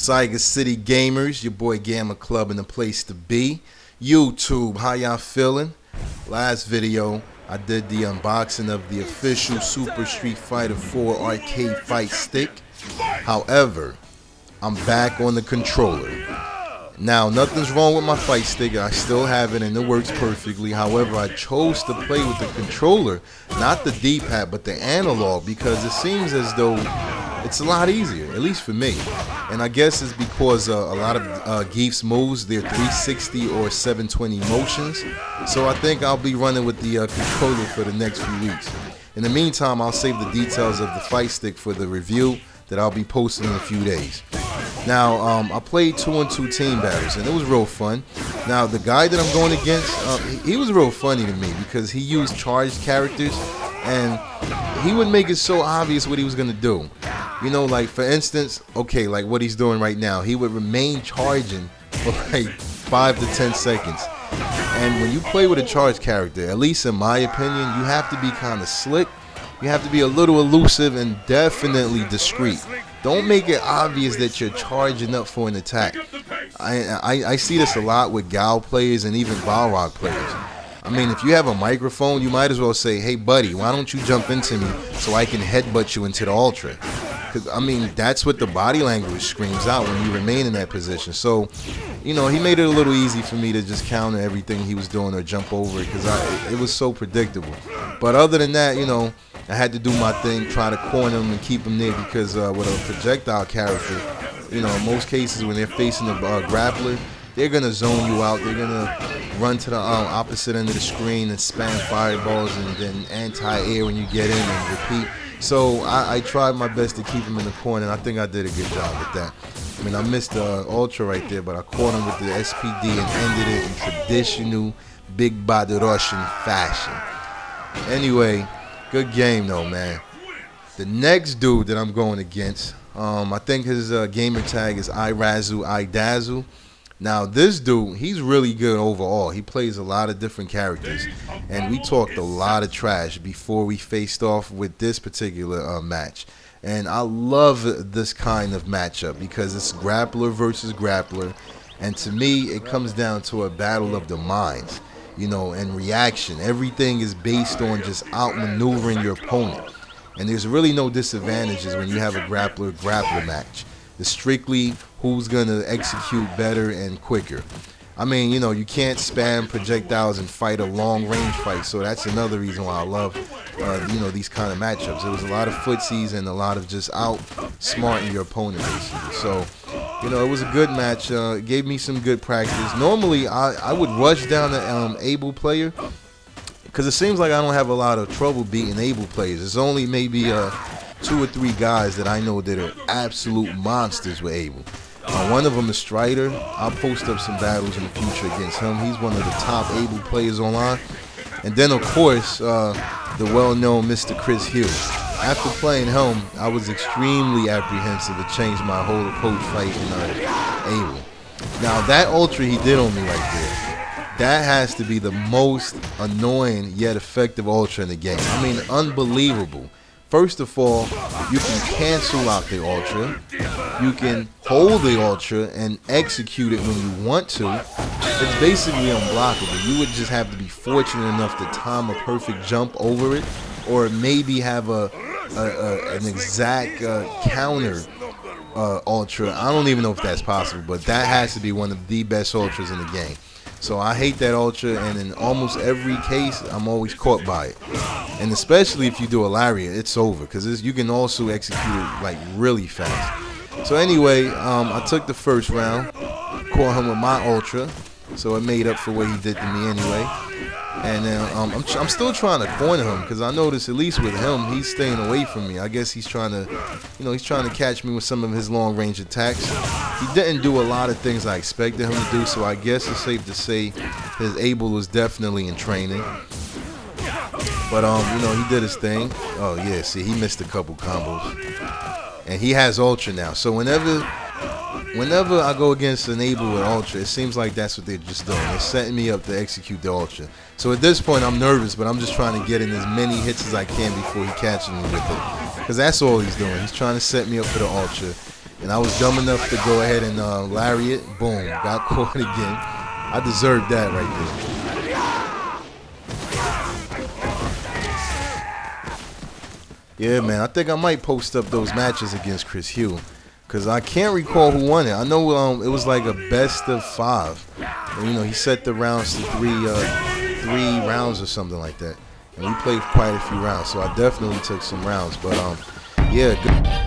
Sygacity gamers, your boy GamaClub in the place to be. YouTube, how y'all feeling? Last video, I did the unboxing of the official Super Street Fighter 4 arcade fight stick. However, I'm back on the controller. Now, nothing's wrong with my fight stick. I still have it and it works perfectly. However, I chose to play with the controller, not the D-pad, but the analog, because it seems as though it's a lot easier, at least for me. And I guess it's because a lot of Geef's moves, they're 360 or 720 motions. So I think I'll be running with the controller for the next few weeks. In the meantime, I'll save the details of the fight stick for the review that I'll be posting in a few days. Now, I played 2-on-2 team battles, and it was real fun. Now, the guy that I'm going against, he was real funny to me because he used charged characters, and he would make it so obvious what he was going to do. You know, like, for instance, okay, like what he's doing right now, he would remain charging for like 5 to 10 seconds. And when you play with a charged character, at least in my opinion, you have to be kind of slick. You have to be a little elusive and definitely discreet. Don't make it obvious that you're charging up for an attack. I see this a lot with Gal players and even Balrog players. I mean, if you have a microphone, you might as well say, hey buddy, why don't you jump into me so I can headbutt you into the Ultra? Because, I mean, that's what the body language screams out when you remain in that position. So, you know, he made it a little easy for me to just counter everything he was doing or jump over it because it was so predictable. But other than that, you know, I had to do my thing, try to corner him and keep him there because with a projectile character, you know, in most cases when they're facing a grappler, they're going to zone you out. They're going to run to the opposite end of the screen and spam fireballs and then anti-air when you get in and repeat. So I tried my best to keep him in the corner, and I think I did a good job with that. I mean, I missed the Ultra right there, but I caught him with the SPD and ended it in traditional big body Russian fashion. Anyway, good game though, man. The next dude that I'm going against, I think his gamer tag is IRAZzl. Now this dude, he's really good overall. He plays a lot of different characters, and we talked a lot of trash before we faced off with this particular match. And I love this kind of matchup because it's grappler versus grappler, and to me it comes down to a battle of the minds, you know, and reaction. Everything is based on just outmaneuvering your opponent, and there's really no disadvantages when you have a grappler match. It's strictly who's gonna execute better and quicker. I mean, you know, you can't spam projectiles and fight a long range fight, so that's another reason why I love, you know, these kind of matchups. It was a lot of footsies and a lot of just outsmarting your opponent, basically. So, you know, it was a good match. It gave me some good practice. Normally, I would rush down the ABLE player because it seems like I don't have a lot of trouble beating ABLE players. It's only maybe 2 or 3 guys that I know that are absolute monsters with ABLE. One of them is Strider. I'll post up some battles in the future against him. He's one of the top ABLE players online. And then, of course, the well-known Mr. Chris Hill. After playing him, I was extremely apprehensive to change my whole approach fighting ABLE. Now, that Ultra he did on me right there, that has to be the most annoying yet effective Ultra in the game. I mean, unbelievable. First of all, you can cancel out the Ultra. You can hold the Ultra and execute it when you want to. It's basically unblockable. You would just have to be fortunate enough to time a perfect jump over it, or maybe have an exact counter Ultra. I don't even know if that's possible, but that has to be one of the best Ultras in the game. So I hate that Ultra, and in almost every case, I'm always caught by it. And especially if you do a lariat, it's over, because you can also execute it like really fast. So anyway, I took the first round, caught him with my Ultra, so it made up for what he did to me anyway. And then I'm still trying to corner him because I noticed, at least with him, he's staying away from me. I guess he's trying to, you know, he's trying to catch me with some of his long range attacks. He didn't do a lot of things I expected him to do, so I guess it's safe to say his ABLE was definitely in training. But you know, he did his thing. Oh yeah, see, he missed a couple combos, and he has Ultra now. So whenever I go against an ABLE with Ultra, it seems like that's what they're just doing. They're setting me up to execute the Ultra. So at this point, I'm nervous, but I'm just trying to get in as many hits as I can before he catches me with it. Because that's all he's doing. He's trying to set me up for the Ultra. and I was dumb enough to go ahead and lariat. Boom, got caught again. I deserved that right there. Yeah, man, I think I might post up those matches against Chris Hugh, because I can't recall who won it. I know it was like a best of 5. And, you know, he set the rounds to 3 rounds or something like that. And we played quite a few rounds, so I definitely took some rounds. But, yeah, good.